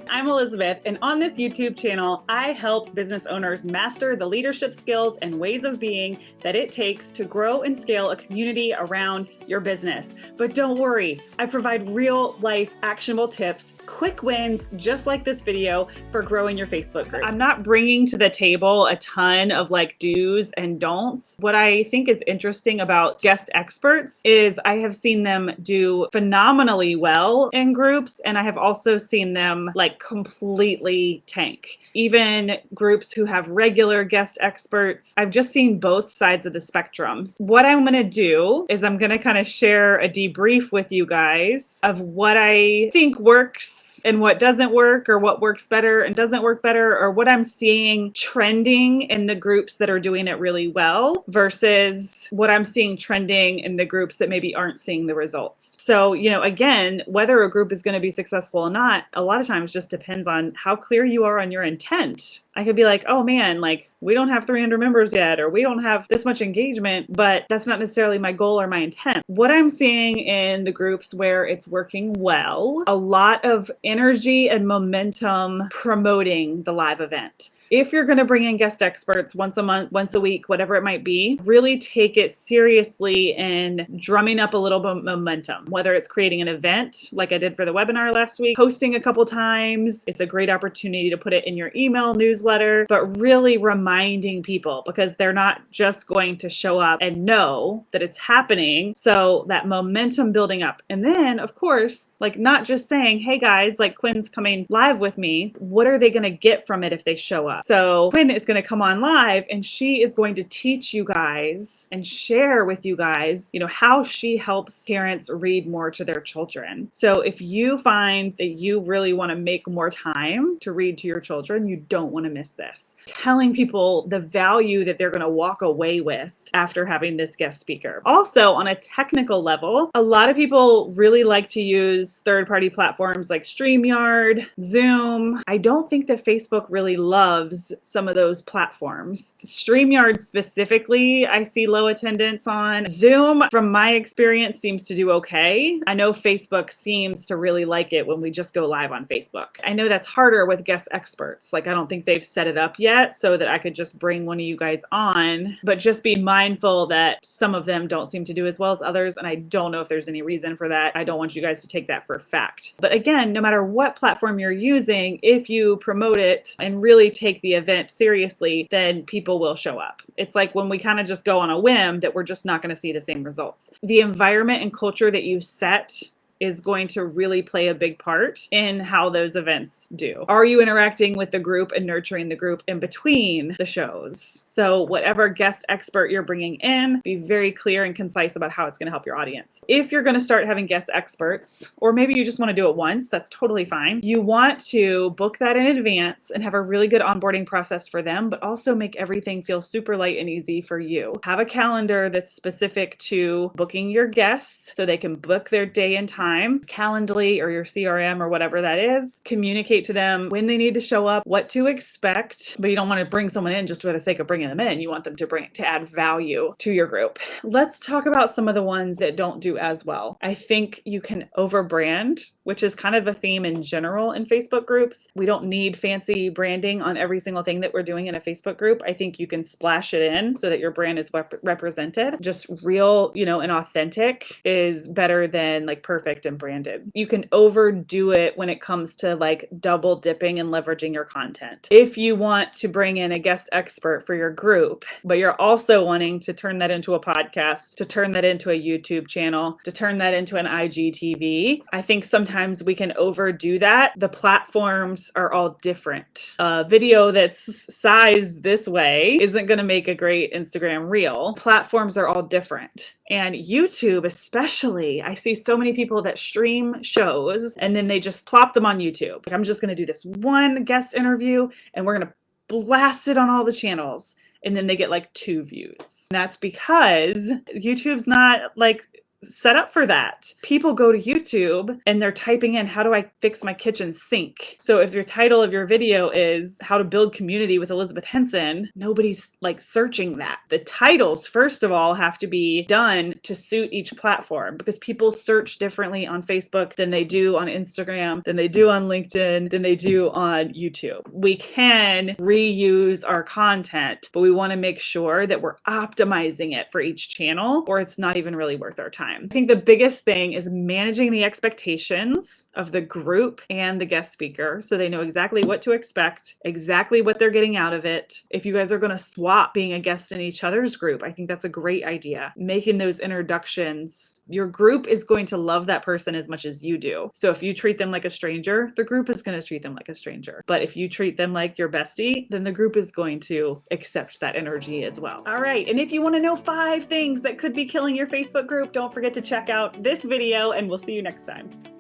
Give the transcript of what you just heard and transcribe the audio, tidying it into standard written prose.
I'm Elizabeth, and on this YouTube channel, I help business owners master the leadership skills and ways of being that it takes to grow and scale a community around your business. But don't worry, I provide real life actionable tips, quick wins, just like this video, for growing your Facebook group. I'm not bringing to the table a ton of like do's and don'ts. What I think is interesting about guest experts is I have seen them do phenomenally well in groups, and I have also seen them like completely tank. Even groups who have regular guest experts, I've just seen both sides of the spectrums. What I'm going to do is I'm going to kind of share a debrief with you guys of what I think works and what doesn't work, or what works better and doesn't work better, or what I'm seeing trending in the groups that are doing it really well versus what I'm seeing trending in the groups that maybe aren't seeing the results. So, again, whether a group is going to be successful or not, a lot of times just depends on how clear you are on your intent. I could be like, oh man, like we don't have 300 members yet, or we don't have this much engagement, but that's not necessarily my goal or my intent. What I'm seeing in the groups where it's working well, a lot of energy and momentum promoting the live event. If you're going to bring in guest experts once a month, once a week, whatever it might be, really take it seriously in drumming up a little bit of momentum, whether it's creating an event like I did for the webinar last week, posting a couple times. It's a great opportunity to put it in your email newsletter, but really reminding people, because they're not just going to show up and know that it's happening. So that momentum building up. And then, of course, like not just saying, hey guys, like Quinn's coming live with me. What are they going to get from it if they show up? So Quinn is going to come on live, and she is going to teach you guys and share with you guys, how she helps parents read more to their children. So if you find that you really want to make more time to read to your children, you don't want to miss this. Telling people the value that they're going to walk away with after having this guest speaker. Also, on a technical level, a lot of people really like to use third-party platforms like StreamYard, Zoom. I don't think that Facebook really loves some of those platforms. StreamYard specifically, I see low attendance on. Zoom, from my experience, seems to do okay. I know Facebook seems to really like it when we just go live on Facebook. I know that's harder with guest experts. Like, I don't think they've set it up yet so that I could just bring one of you guys on, but just be mindful that some of them don't seem to do as well as others, and I don't know if there's any reason for that. I don't want you guys to take that for fact. But again, no matter what platform you're using, if you promote it and really take the event seriously, then people will show up. It's like when we kind of just go on a whim that we're just not going to see the same results. The environment and culture that you set is going to really play a big part in how those events do. Are you interacting with the group and nurturing the group in between the shows? So whatever guest expert you're bringing in, be very clear and concise about how it's going to help your audience. If you're going to start having guest experts, or maybe you just want to do it once, that's totally fine. You want to book that in advance and have a really good onboarding process for them, but also make everything feel super light and easy for you. Have a calendar that's specific to booking your guests so they can book their day and time. Calendly or your CRM or whatever that is. Communicate to them when they need to show up, what to expect, but you don't want to bring someone in just for the sake of bringing them in. You want them to add value to your group. Let's talk about some of the ones that don't do as well. I think you can overbrand, which is kind of a theme in general in Facebook groups. We don't need fancy branding on every single thing that we're doing in a Facebook group. I think you can splash it in so that your brand is represented. Just real, and authentic is better than like perfect and branded. You can overdo it when it comes to like double dipping and leveraging your content. If you want to bring in a guest expert for your group, but you're also wanting to turn that into a podcast, to turn that into a YouTube channel, to turn that into an IGTV, I think sometimes we can overdo that. The platforms are all different. A video that's sized this way isn't going to make a great Instagram reel. Platforms are all different. And YouTube especially, I see so many people that stream shows and then they just plop them on YouTube. Like, I'm just going to do this one guest interview and we're going to blast it on all the channels. And then they get like 2 views. And that's because YouTube's not like set up for that. People go to YouTube and they're typing in, how do I fix my kitchen sink? So if your title of your video is how to build community with Elizabeth Henson, nobody's like searching that. The titles, first of all, have to be done to suit each platform, because people search differently on Facebook than they do on Instagram, than they do on LinkedIn, than they do on YouTube. We can reuse our content, but we want to make sure that we're optimizing it for each channel, or it's not even really worth our time. I think the biggest thing is managing the expectations of the group and the guest speaker so they know exactly what to expect, exactly what they're getting out of it. If you guys are going to swap being a guest in each other's group, I think that's a great idea. Making those introductions, your group is going to love that person as much as you do. So if you treat them like a stranger, the group is going to treat them like a stranger. But if you treat them like your bestie, then the group is going to accept that energy as well. All right. And if you want to know 5 things that could be killing your Facebook group, don't forget to check out this video, and we'll see you next time.